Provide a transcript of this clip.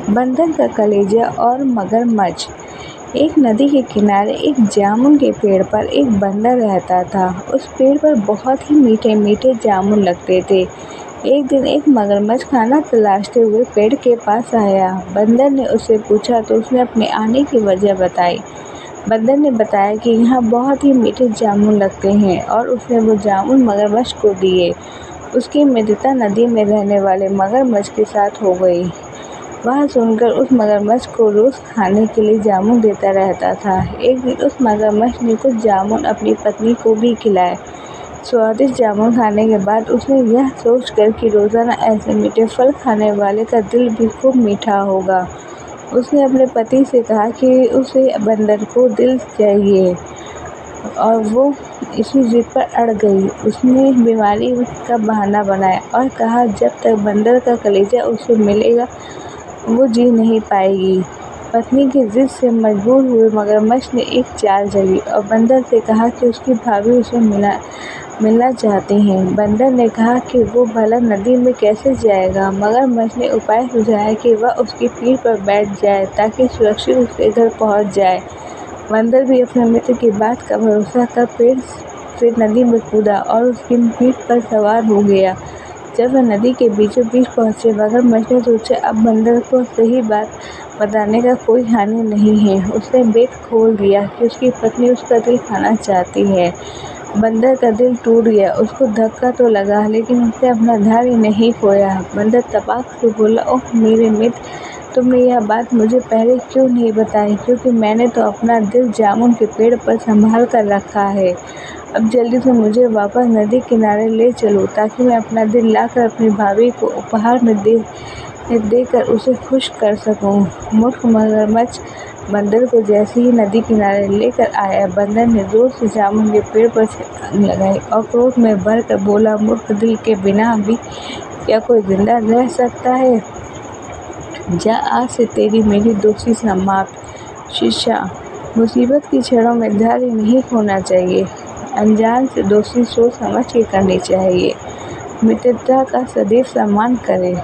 बंदर का कलेजा और मगरमच्छ। एक नदी के किनारे एक जामुन के पेड़ पर एक बंदर रहता था। उस पेड़ पर बहुत ही मीठे मीठे जामुन लगते थे। एक दिन एक मगरमच्छ खाना तलाशते हुए पेड़ के पास आया। बंदर ने उससे पूछा तो उसने अपने आने की वजह बताई। बंदर ने बताया कि यहाँ बहुत ही मीठे जामुन लगते हैं और उसने वो जामुन मगरमच्छ को दिए। उसकी मित्रता नदी में रहने वाले मगरमच्छ के साथ हो गई। वह सुनकर उस मगरमच्छ को रोज खाने के लिए जामुन देता रहता था। एक दिन उस मगरमच्छ ने कुछ जामुन अपनी पत्नी को भी खिलाए। स्वादिष्ट जामुन खाने के बाद उसने यह सोचकर कि रोजाना ऐसे मीठे फल खाने वाले का दिल भी खूब मीठा होगा, उसने अपने पति से कहा कि उसे बंदर को दिल चाहिए और वो इसी जिद पर अड़ गई। उसने बीमारी का बहाना बनाया और कहा जब तक बंदर का कलेजा उसे मिलेगा वो जी नहीं पाएगी। पत्नी की जिद से मजबूर हुए मगरमच्छ ने एक चाल चली और बंदर से कहा कि उसकी भाभी उसे मिलना चाहती हैं। बंदर ने कहा कि वो भला नदी में कैसे जाएगा। मगरमच्छ ने उपाय सुझाया कि वह उसकी पीठ पर बैठ जाए ताकि सुरक्षित उसके घर पहुंच जाए। बंदर भी अपने मित्र की बात का भरोसा कर पेड़ से नदी में कूदा और उसकी पीठ पर सवार हो गया। जब वह नदी के बीचों बीच पहुंचे, मगरमच्छ ने सोचा अब बंदर को सही बात बताने का कोई हानि नहीं है। उसने बेक खोल दिया कि उसकी पत्नी उसका दिल खाना चाहती है। बंदर का दिल टूट गया। उसको धक्का तो लगा लेकिन उसने अपना धैर्य नहीं खोया। बंदर तपाक से बोला, ओह मेरे मित्र, तुमने यह बात मुझे पहले क्यों नहीं बताई, क्योंकि मैंने तो अपना दिल जामुन के पेड़ पर संभाल कर रखा है। अब जल्दी से मुझे वापस नदी किनारे ले चलो ताकि मैं अपना दिल लाकर अपनी भाभी को उपहार में देकर उसे खुश कर सकूं। मूर्ख मगरमच्छ बंदर को जैसे ही नदी किनारे लेकर आया, बंदर ने जोर से जामुन के पेड़ पर छलांग लगाई और क्रोध में भरकर बोला, मूर्ख दिल के बिना भी क्या कोई जिंदा रह सकता है। जा, आज से तेरी मेरी दोस्ती समाप्त। शिक्षा, मुसीबत की क्षणों में धैर्य नहीं खोना चाहिए। अनजान से दोस्ती सोच समझ के करनी चाहिए। मित्रता का सदैव सम्मान करें।